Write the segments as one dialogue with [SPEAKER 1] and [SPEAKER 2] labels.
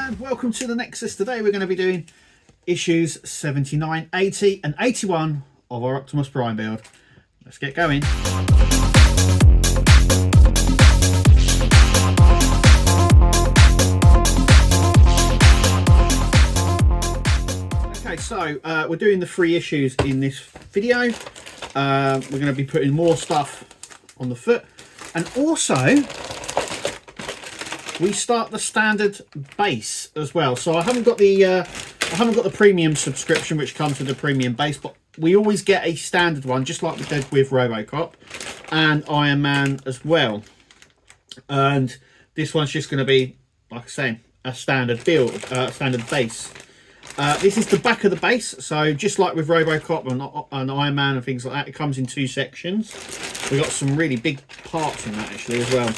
[SPEAKER 1] and welcome to the Nexus. Today we're going to be doing issues 79, 80 and 81 of our Optimus Prime build. Let's get going. Okay, so we're doing the 3 issues in this video. We're going to be putting more stuff on the foot, and also we start the standard base as well. So I haven't got the premium subscription, which comes with the premium base, but we always get a standard one, just like we did with RoboCop and Iron Man as well. And this one's just going to be, like I say, a standard build, standard base. This is the back of the base, so just like with RoboCop and Iron Man and things like that, it comes in 2 sections. We've got some really big parts in that actually as well.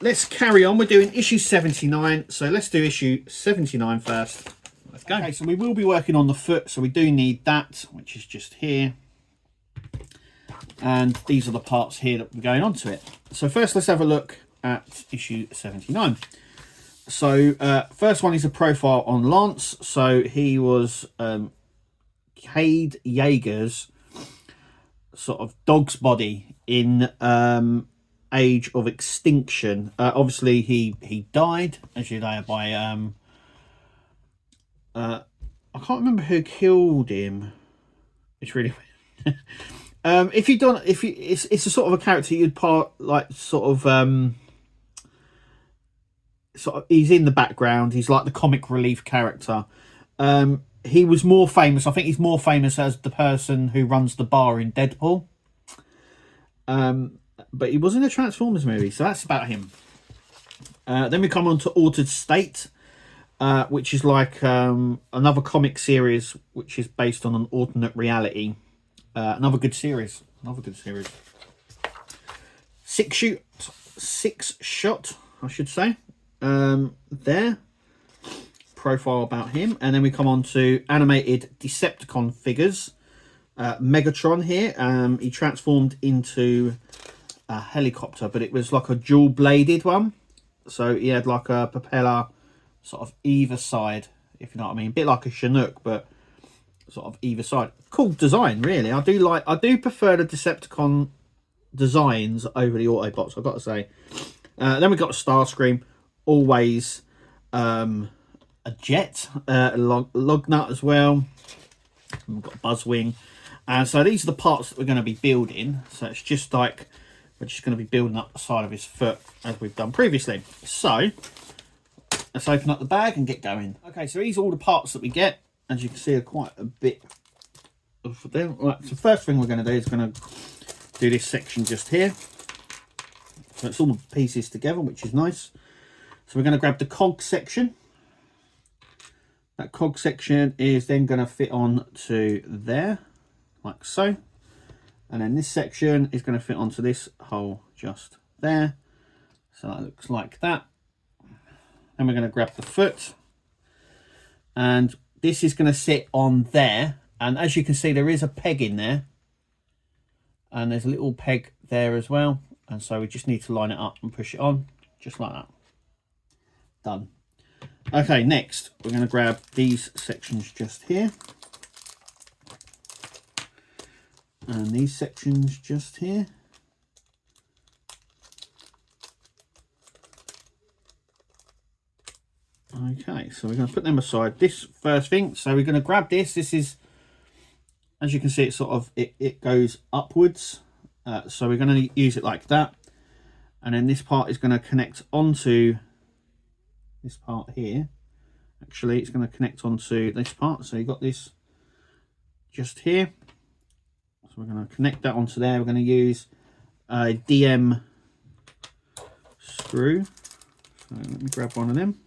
[SPEAKER 1] Let's carry on. We're doing issue 79, so let's do issue 79 first. Let's go. Okay, so we will be working on the foot, so we do need that, which is just here. And these are the parts here that we're going on to it. So first, let's have a look at issue 79. So first one is a profile on Lance. So he was Cade Yeager's sort of dog's body in Age of Extinction. Obviously he died, as you know, by I can't remember who killed him. It's really weird. It's a sort of a character you'd he's in the background. He's like the comic relief character. He was more famous. I think he's more famous as the person who runs the bar in Deadpool. But he was in a Transformers movie, so that's about him. Then we come on to Altered State, which is like another comic series which is based on an alternate reality. Another good series. Six shot, I should say. There. Profile about him. And then we come on to animated Decepticon figures. Megatron here. He transformed into a helicopter, but it was like a dual bladed one, so he had like a propeller sort of either side, if you know what I mean, a bit like a Chinook, but sort of either side. Cool design, really. I do prefer the Decepticon designs over the Autobots, I've got to say. Then we've got a Starscream, always a jet, a lug nut as well. And we've got Buzzwing. And so these are the parts that we're going to be building. So it's just like we're just going to be building up the side of his foot as we've done previously. So let's open up the bag and get going. Okay, so these are all the parts that we get. As you can see, are quite a bit of them. Right, so first thing we're going to do is going to do this section just here. So it's all the pieces together, which is nice. So we're going to grab the cog section. That cog section is then going to fit on to there, like so. And then this section is going to fit onto this hole just there. So that looks like that. Then we're going to grab the foot. And this is going to sit on there. And as you can see, there is a peg in there. And there's a little peg there as well. And so we just need to line it up and push it on, just like that. Done. Okay, next we're going to grab these sections just here. And these sections just here. Okay, so we're going to put them aside. This first thing, so we're going to grab this. This is, as you can see, it's sort of, it goes upwards. So we're going to use it like that. And then this part is going to connect onto this part here. Actually, it's going to connect onto this part. So you've got this just here. So we're going to connect that onto there. We're going to use a DM screw. So let me grab one of them.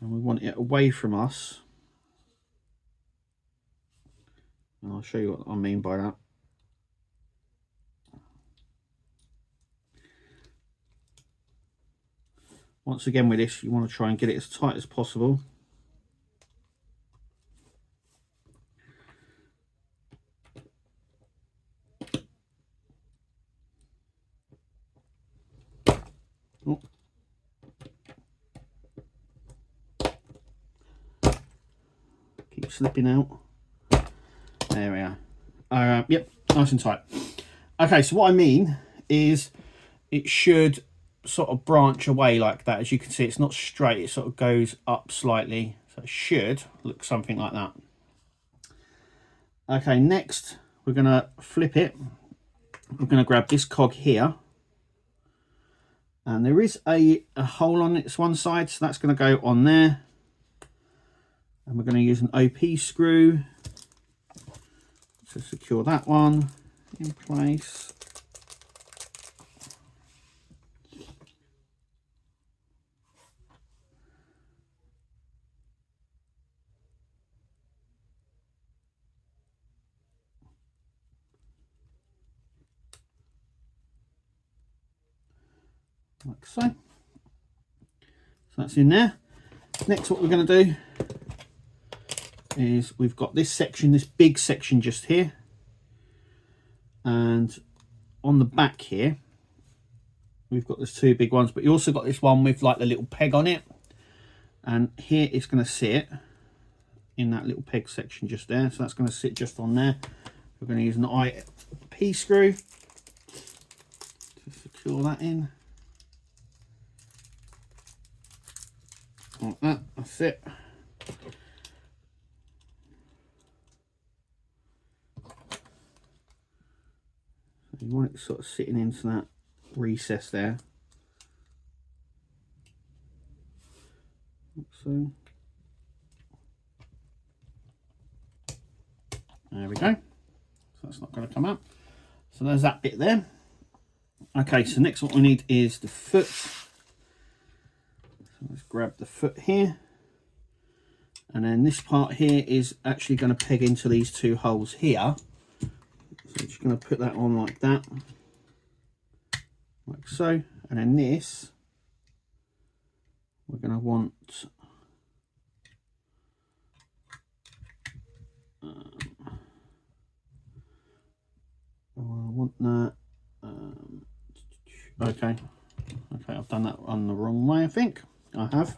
[SPEAKER 1] And we want it away from us. And I'll show you what I mean by that. Once again with this, you want to try and get it as tight as possible. Oh. Keep slipping out. There we are. Yep, nice and tight. Okay, so what I mean is it should sort of branch away like that. As you can see, it's not straight, it sort of goes up slightly. So it should look something like that. Okay, next we're going to flip it. We're going to grab this cog here. And there is a hole on its one side, so that's going to go on there. And we're going to use an OP screw to secure that one in place. Like so. So that's in there. Next, what we're going to do is we've got this section, this big section just here. And on the back here, we've got those two big ones, but you also got this one with like the little peg on it. And here it's going to sit in that little peg section just there. So that's going to sit just on there. We're going to use an IP screw to secure that in. Like that, that's it. So you want it sort of sitting into that recess there. So there we go. So that's not going to come out. So there's that bit there. Okay, so next what we need is the foot. So let's grab the foot here. And then this part here is actually going to peg into these two holes here. So just going to put that on like that. Like so. And then this, we're going to want that. Okay, I've done that on the wrong way, I think. I have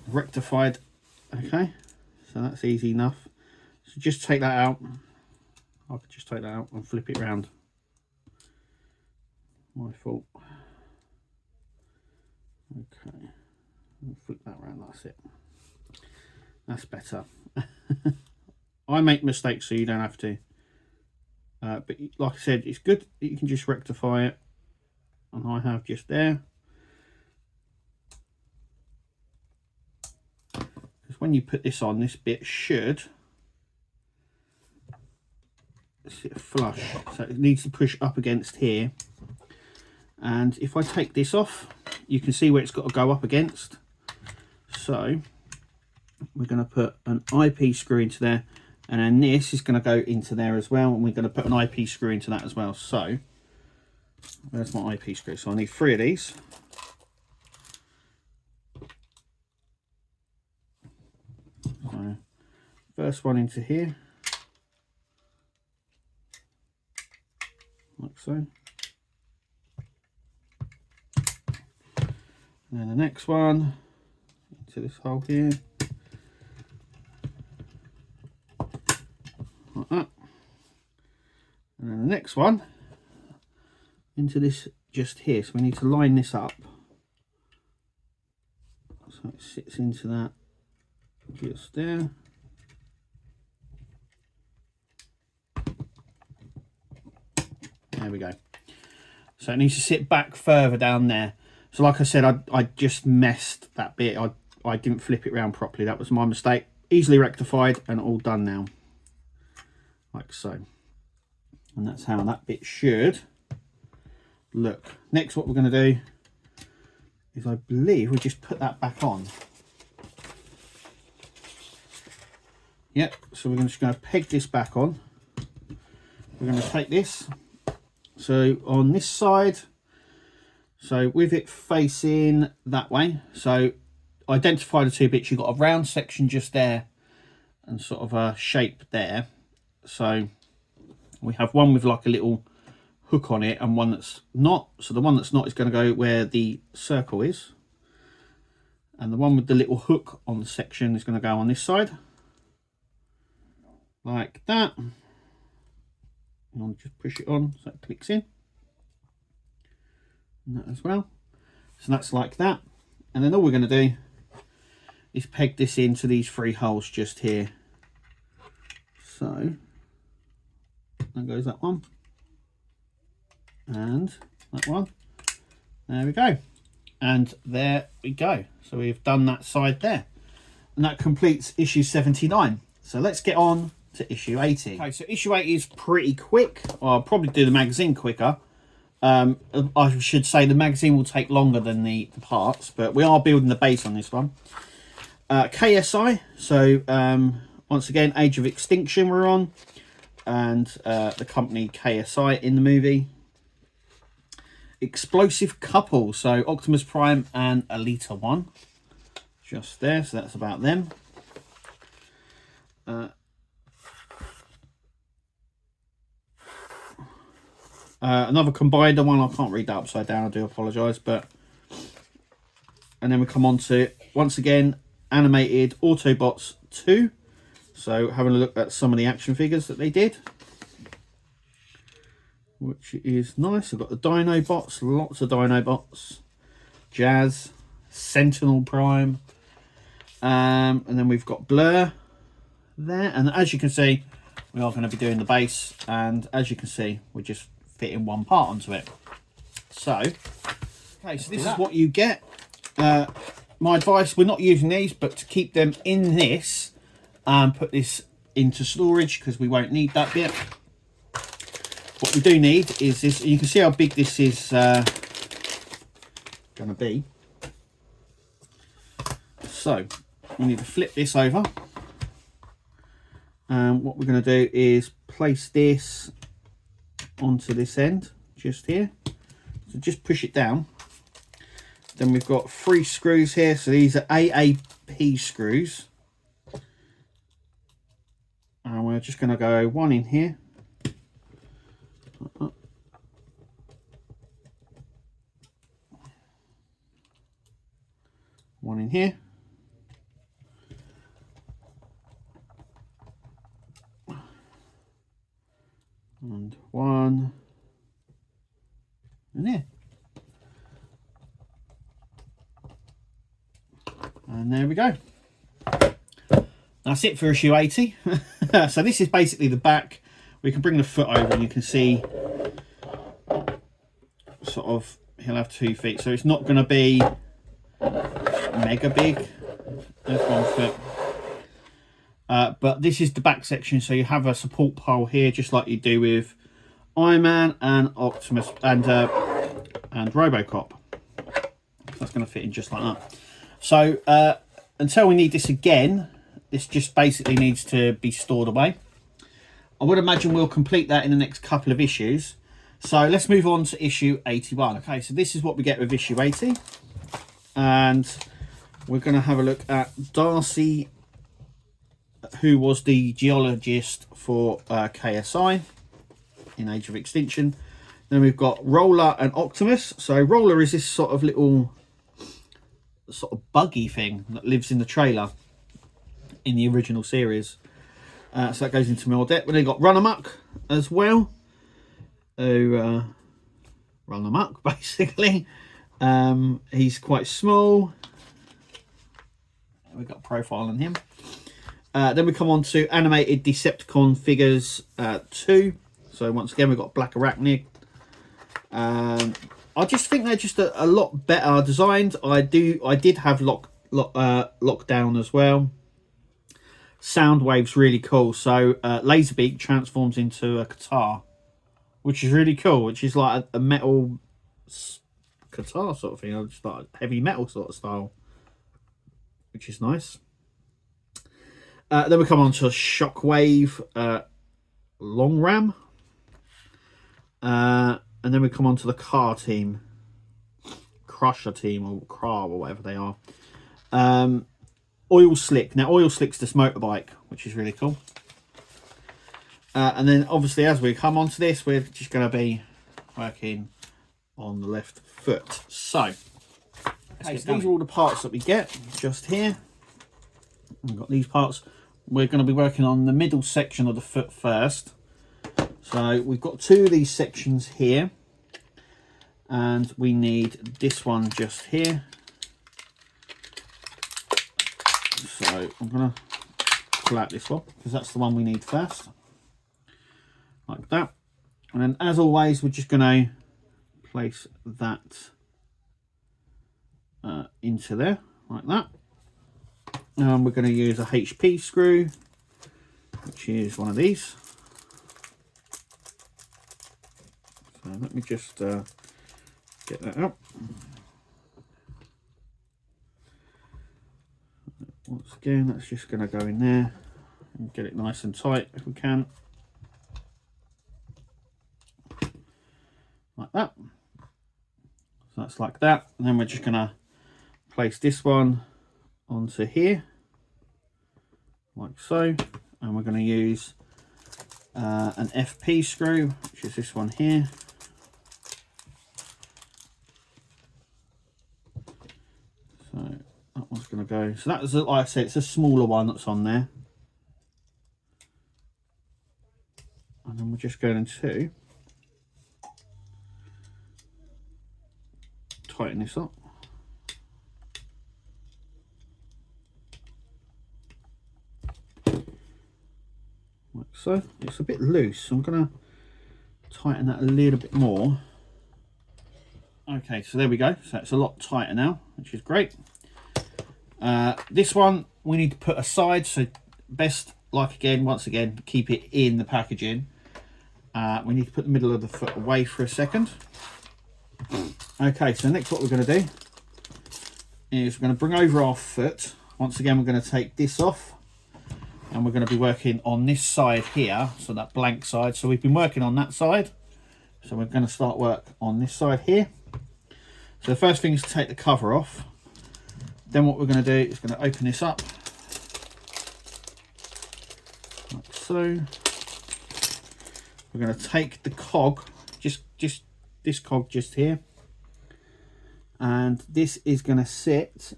[SPEAKER 1] rectified. Okay, so that's easy enough. So just take that out. I could just take that out and flip it round. My fault. Okay, flip that round, that's it. That's better. I make mistakes so you don't have to. But like I said, it's good that you can just rectify it. And I have just there. Because when you put this on, this bit should sit flush. So it needs to push up against here. And if I take this off, you can see where it's got to go up against. So we're going to put an IP screw into there. And then this is going to go into there as well. And we're going to put an IP screw into that as well. So there's my IP screw. So I need 3 of these. So first one into here. Like so. And then the next one into this hole here. Like that. And then the next one into this just here. So we need to line this up so it sits into that just there. There we go. So it needs to sit back further down there. So like I said, I just messed that bit. I didn't flip it around properly. That was my mistake. Easily rectified and all done now. Like so. And that's how that bit should look. Next, what we're going to do is, I believe, we just put that back on. Yep, so we're just going to peg this back on. We're going to take this. So on this side, so with it facing that way, so identify the two bits. You've got a round section just there and sort of a shape there. So we have one with like a little hook on it and one that's not. So the one that's not is going to go where the circle is. And the one with the little hook on the section is going to go on this side. Like that. And I'll just push it on so it clicks in. And that as well. So that's like that. And then all we're going to do is peg this into these 3 holes just here. So there goes that one. And that one. There we go. And there we go. So we've done that side there. And that completes issue 79. So let's get on to issue 80. Okay, so issue 80 is pretty quick. I'll probably do the magazine quicker. I should say the magazine will take longer than the parts, but we are building the base on this one. KSI, so once again, Age of Extinction we're on, and the company KSI in the movie. Explosive Couple, so Optimus Prime and Alita 1, just there, so that's about them. Another Combiner one, I can't read that upside down, I do apologise, but... And then we come on to, once again, animated Autobots 2. So having a look at some of the action figures that they did, which is nice. I've got the Dinobots, lots of Dinobots, Jazz, Sentinel Prime, and then we've got Blur there. And as you can see, we are going to be doing the base, and as you can see, we're just fitting one part onto it. So, okay, so this is what you get. My advice, we're not using these, but to keep them in this and put this into storage because we won't need that bit. What we do need is this. You can see how big this is going to be. So we need to flip this over. And what we're going to do is place this onto this end just here. So just push it down. Then we've got 3 screws here. So these are AAP screws. And we're just going to go 1 in here. One in here. And 1 in here. And there we go. That's it for issue 80. So this is basically the back. We can bring the foot over and you can see sort of he'll have 2 feet. So it's not going to be mega big. There's 1 foot. But this is the back section. So you have a support pole here, just like you do with Iron Man and Optimus and Robocop. That's going to fit in just like that. So until we need this again, this just basically needs to be stored away. I would imagine we'll complete that in the next couple of issues. So let's move on to issue 81. Okay, so this is what we get with issue 80. And we're going to have a look at Darcy, who was the geologist for KSI in Age of Extinction. Then we've got Roller and Optimus. So Roller is this sort of little sort of buggy thing that lives in the trailer in the original series. So that goes into more depth. But then we've got Run Amok as well. Who run amok basically. He's quite small. We've got a profile on him. Then we come on to animated Decepticon figures 2. So once again we've got Black Arachnid. I just think they're just a lot better designed. I did have Lockdown as well. Soundwave's really cool. So Laserbeak transforms into a guitar, which is really cool. Which is like a metal guitar sort of thing, just like heavy metal sort of style, which is nice. Then we come on to Shockwave, Long Ram, and then we come on to the car team, Crusher team or Car or whatever they are. Oil Slick. Now Oil Slick's this motorbike, which is really cool. And then obviously as we come onto this, we're just going to be working on the left foot. So, okay, so these are all the parts that we get just here. We've got these parts. We're going to be working on the middle section of the foot first. So we've got 2 of these sections here, and we need this one just here. So I'm going to pull out this one because that's the one we need first, like that. And then, as always, we're just going to place that into there, like that. And we're going to use a HP screw, which is one of these. So let me just get that out. Once again, that's just going to go in there and get it nice and tight if we can. Like that. So that's like that. And then we're just going to place this one onto here, like so. And we're going to use an FP screw, which is this one here. So that one's going to go. So that was, like I said, it's a smaller one that's on there. And then we're just going to tighten this up. Like so. It's a bit loose, so I'm going to tighten that a little bit more. Okay, so there we go. So it's a lot tighter now, which is great. This one we need to put aside, so best, like again, once again, keep it in the packaging. We need to put the middle of the foot away for a second. Okay, so next what we're going to do is we're going to bring over our foot. Once again, we're going to take this off, and we're going to be working on this side here, so that blank side. So we've been working on that side, so we're going to start work on this side here. So the first thing is to take the cover off. Then what we're going to do is going to open this up, like so. We're going to take the cog, just this cog just here, and this is going to sit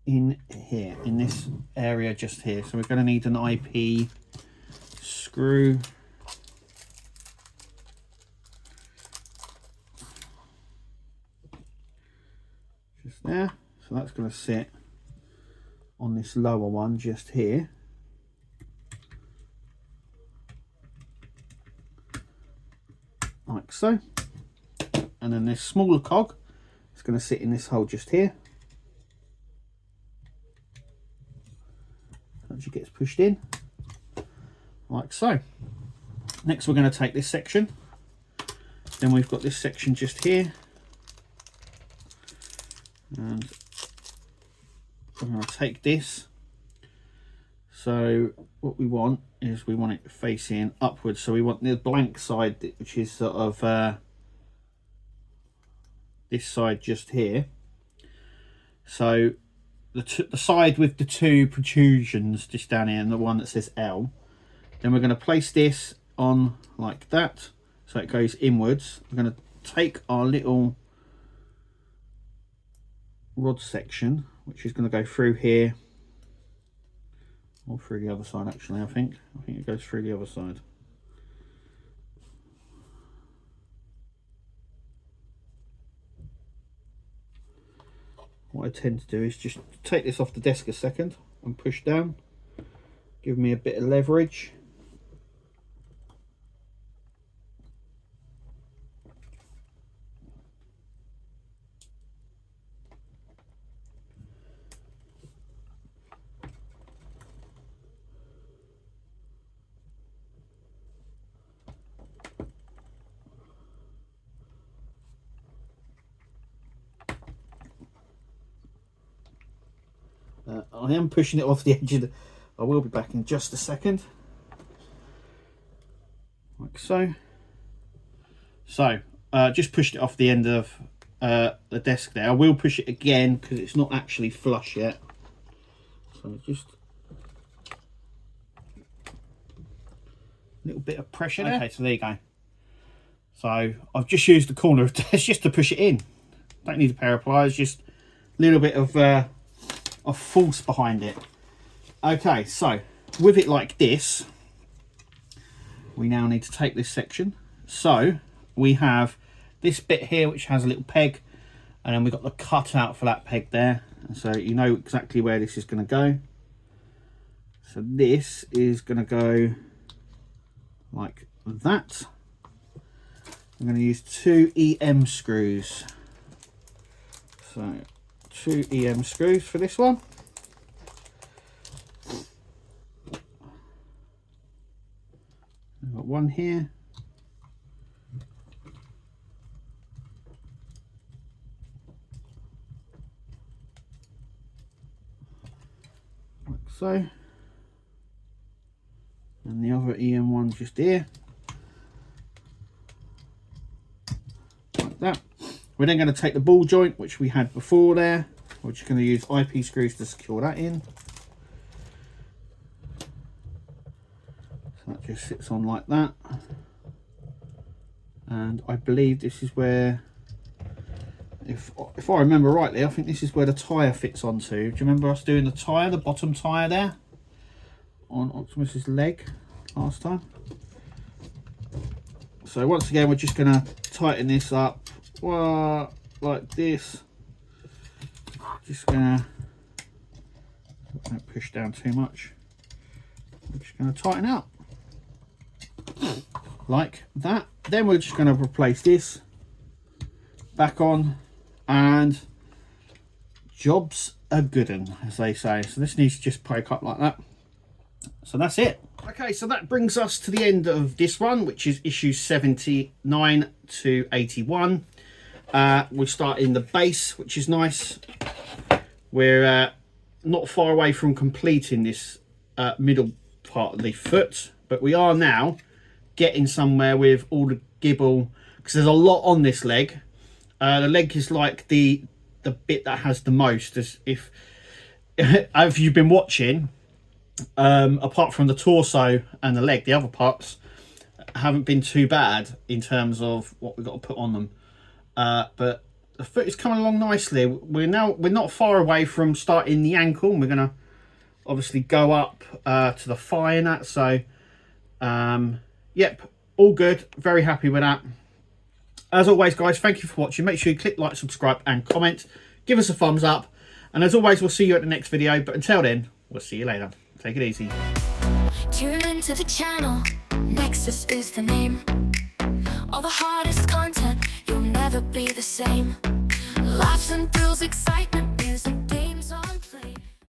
[SPEAKER 1] in here, in this area just here. So we're going to need an IP screw. Just there. So that's going to sit on this lower one just here. Like so. And then this smaller cog is going to sit in this hole just here. As it gets pushed in, like so. Next we're going to take this section. Then we've got this section just here. And I'm going to take this. So what we want is we want it facing upwards. So we want the blank side, which is sort of this side just here. So the side with the 2 protrusions just down here, and the one that says L. Then we're going to place this on like that, so it goes inwards. We're going to take our little rod section, which is going to go through here, or through the other side actually. I think it goes through the other side. What I tend to do is just take this off the desk a second and push down, give me a bit of leverage. I am pushing it off the edge of the... I will be back in just a second. Like so. So, just pushed it off the end of the desk there. I will push it again because it's not actually flush yet. So just a little bit of pressure there. Okay, so there you go. So I've just used the corner of this just to push it in. Don't need a pair of pliers, just a little bit of force behind it. Okay, so with it like this, we now need to take this section. So we have this bit here which has a little peg, and then we've got the cutout for that peg there, and so you know exactly where this is going to go. So this is going to go like that. I'm going to use 2 EM screws. So 2 EM screws for this one. I've got one here. Like so. And the other EM one just here. Like that. We're then going to take the ball joint, which we had before there. We're just going to use IP screws to secure that in. So that just sits on like that. And I believe this is where, if I remember rightly, I think this is where the tyre fits onto. Do you remember us doing the tyre, the bottom tyre there on Optimus's leg last time? So once again, we're just going to tighten this up. Well, like this. Just gonna don't push down too much. I'm just gonna tighten out like that. Then we're just gonna replace this back on, and job's a good one, as they say. So this needs to just poke up like that. So that's it. Okay, so that brings us to the end of this one, which is issues 79 to 81. We start in the base, which is nice. We're not far away from completing this middle part of the foot, but we are now getting somewhere with all the gibble, because there's a lot on this leg. The leg is like the bit that has the most. As if you've been watching, apart from the torso and the leg, the other parts haven't been too bad in terms of what we've got to put on them. But the foot is coming along nicely. We're not far away from starting the ankle, and we're going to obviously go up to the thigh and that. So yep, all good. Very happy with that. As always, guys, thank you for watching. Make sure you click like, subscribe and comment. Give us a thumbs up, and as always, we'll see you at the next video. But until then, we'll see you later. Take it easy.
[SPEAKER 2] Tune into the channel. Nexus is the name. All the hardest content, you'll never be the same. Laughs and thrills, excitement.